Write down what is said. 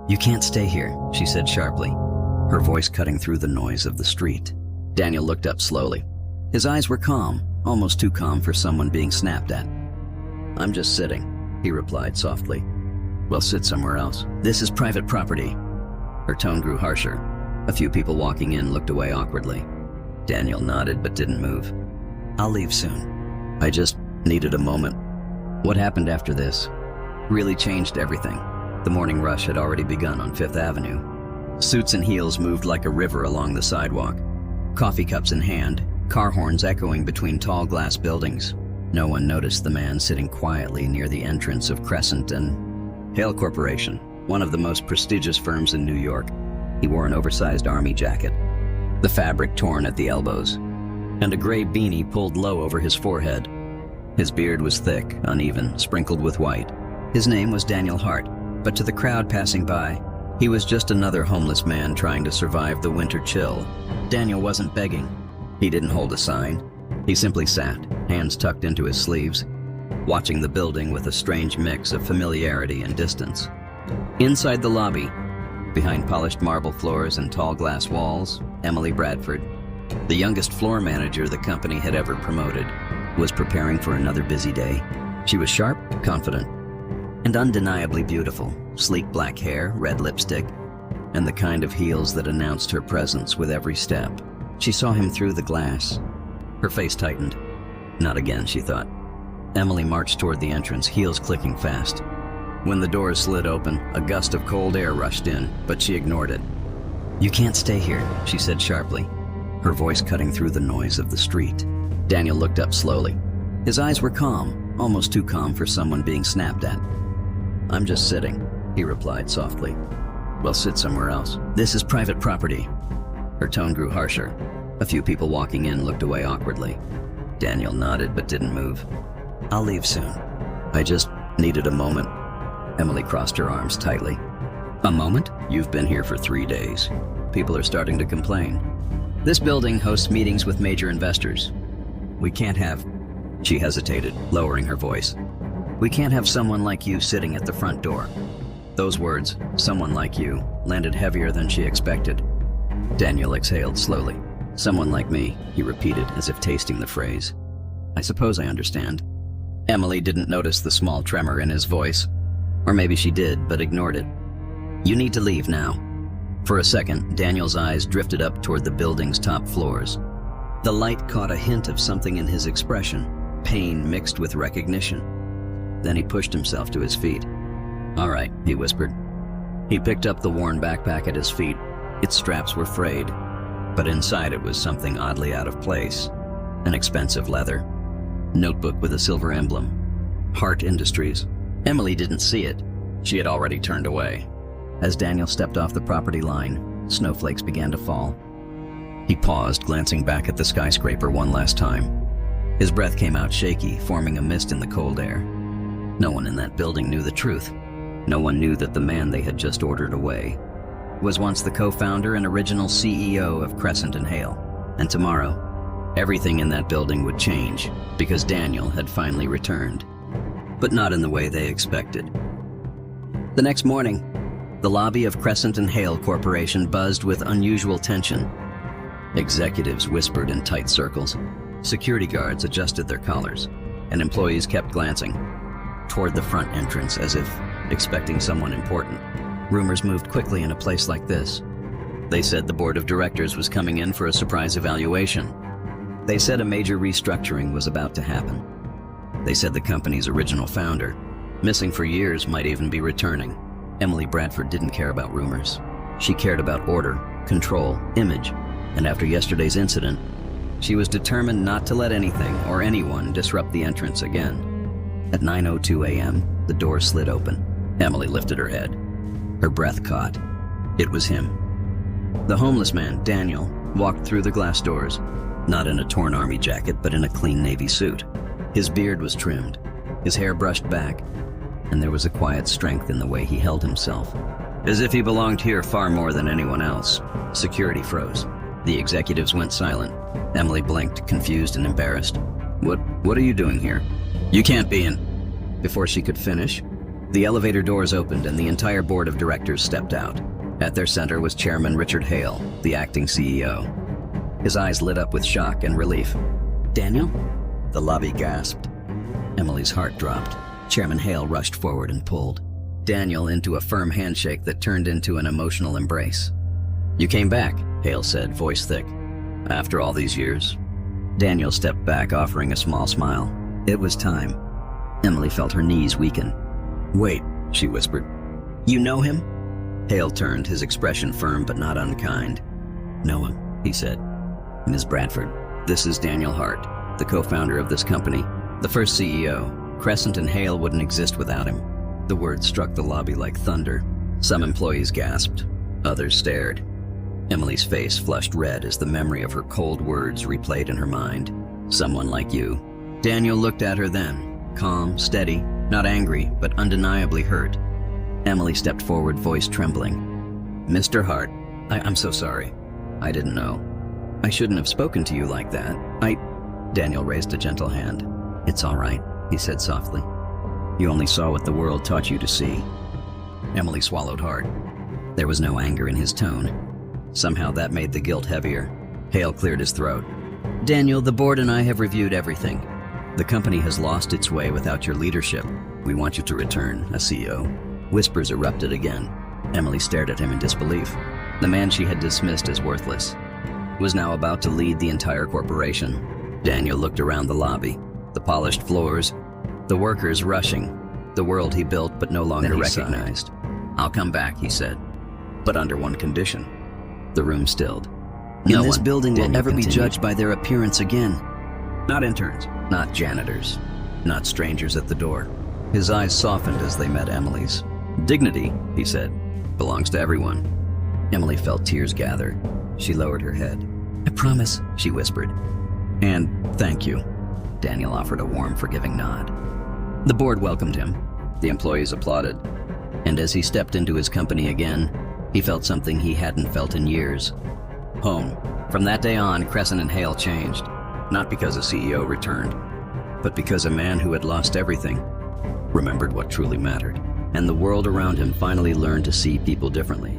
"You can't stay here," she said sharply, her voice cutting through the noise of the street. Daniel looked up slowly. His eyes were calm, almost too calm for someone being snapped at. "I'm just sitting," he replied softly. "Well, sit somewhere else. This is private property." Her tone grew harsher. A few people walking in looked away awkwardly. Daniel nodded but didn't move. "I'll leave soon. I just needed a moment." What happened after this really changed everything. The morning rush had already begun on Fifth Avenue. Suits and heels moved like a river along the sidewalk. Coffee cups in hand, car horns echoing between tall glass buildings. No one noticed the man sitting quietly near the entrance of Crescent and Hale Corporation, one of the most prestigious firms in New York. He wore an oversized army jacket, the fabric torn at the elbows, and a gray beanie pulled low over his forehead. His beard was thick, uneven, sprinkled with white. His name was Daniel Hart, but to the crowd passing by, he was just another homeless man trying to survive the winter chill. Daniel wasn't begging. He didn't hold a sign. He simply sat, hands tucked into his sleeves, watching the building with a strange mix of familiarity and distance. Inside the lobby, behind polished marble floors and tall glass walls, Emily Bradford, the youngest floor manager the company had ever promoted, was preparing for another busy day. She was sharp, confident, and undeniably beautiful. Sleek black hair, red lipstick, and the kind of heels that announced her presence with every step. She saw him through the glass. Her face tightened. Not again, she thought. Emily marched toward the entrance, heels clicking fast. When the doors slid open, a gust of cold air rushed in, but she ignored it. "You can't stay here," she said sharply, her voice cutting through the noise of the street. Daniel looked up slowly. His eyes were calm, almost too calm for someone being snapped at. "I'm just sitting," he replied softly. "Well, sit somewhere else. This is private property." Her tone grew harsher. A few people walking in looked away awkwardly. Daniel nodded but didn't move. "I'll leave soon. I just needed a moment." Emily crossed her arms tightly. "A moment? You've been here for 3 days. People are starting to complain. This building hosts meetings with major investors. We can't have..." She hesitated, lowering her voice. "We can't have someone like you sitting at the front door." Those words, "someone like you," landed heavier than she expected. Daniel exhaled slowly. "Someone like me," he repeated as if tasting the phrase. "I suppose I understand." Emily didn't notice the small tremor in his voice. Or maybe she did, but ignored it. "You need to leave now." For a second, Daniel's eyes drifted up toward the building's top floors. The light caught a hint of something in his expression, pain mixed with recognition. Then he pushed himself to his feet. "All right," he whispered. He picked up the worn backpack at his feet. Its straps were frayed, but inside it was something oddly out of place. An expensive leather notebook with a silver emblem. Hart Industries. Emily didn't see it. She had already turned away. As Daniel stepped off the property line, snowflakes began to fall. He paused, glancing back at the skyscraper one last time. His breath came out shaky, forming a mist in the cold air. No one in that building knew the truth. No one knew that the man they had just ordered away was once the co-founder and original CEO of Crescent and Hale. And tomorrow, everything in that building would change because Daniel had finally returned. But not in the way they expected. The next morning, the lobby of Crescent and Hale Corporation buzzed with unusual tension. Executives whispered in tight circles. Security guards adjusted their collars, and employees kept glancing toward the front entrance as if expecting someone important. Rumors moved quickly in a place like this. They said the board of directors was coming in for a surprise evaluation. They said a major restructuring was about to happen. They said the company's original founder, missing for years, might even be returning. Emily Bradford didn't care about rumors. She cared about order, control, image, and after yesterday's incident, she was determined not to let anything or anyone disrupt the entrance again. At 9:02 a.m., the door slid open. Emily lifted her head. Her breath caught. It was him. The homeless man, Daniel, walked through the glass doors, not in a torn army jacket, but in a clean navy suit. His beard was trimmed, his hair brushed back, and there was a quiet strength in the way he held himself. As if he belonged here far more than anyone else. Security froze. The executives went silent. Emily blinked, confused and embarrassed. What are you doing here? You can't be in..." Before she could finish, The elevator doors opened and the entire board of directors stepped out. At their center was Chairman Richard Hale, the acting CEO. His eyes lit up with shock and relief. "Daniel?" The lobby gasped. Emily's heart dropped. Chairman Hale rushed forward and pulled Daniel into a firm handshake that turned into an emotional embrace. "You came back," Hale said, voice thick. "After all these years?" Daniel stepped back, offering a small smile. It was time. Emily felt her knees weaken. "Wait," she whispered. "You know him?" Hale turned, his expression firm but not unkind. "Know him," he said. "Ms. Bradford, this is Daniel Hart, the co-founder of this company, the first CEO. Crescent and Hale wouldn't exist without him." The words struck the lobby like thunder. Some employees gasped. Others stared. Emily's face flushed red as the memory of her cold words replayed in her mind. "Someone like you." Daniel looked at her then, calm, steady, not angry, but undeniably hurt. Emily stepped forward, voice trembling. "Mr. Hart, I'm so sorry. I didn't know. I shouldn't have spoken to you like that. Daniel raised a gentle hand. "It's all right," he said softly. "You only saw what the world taught you to see." Emily swallowed hard. There was no anger in his tone. Somehow that made the guilt heavier. Hale cleared his throat. "Daniel, the board and I have reviewed everything. The company has lost its way without your leadership. We want you to return as CEO." Whispers erupted again. Emily stared at him in disbelief. The man she had dismissed as worthless was now about to lead the entire corporation. Daniel looked around the lobby, the polished floors, the workers rushing, the world he built but no longer recognized. "I'll come back," he said, "but under one condition." The room stilled. "No one, building will ever be judged by their appearance again. Not interns, not janitors, not strangers at the door." His eyes softened as they met Emily's. "Dignity," he said, "belongs to everyone." Emily felt tears gather. She lowered her head. "I promise," she whispered. "And thank you." Daniel offered a warm, forgiving nod. The board welcomed him. The employees applauded. And as he stepped into his company again, he felt something he hadn't felt in years. Home. From that day on, Crescent and Hale changed. Not because a CEO returned, but because a man who had lost everything remembered what truly mattered. And the world around him finally learned to see people differently.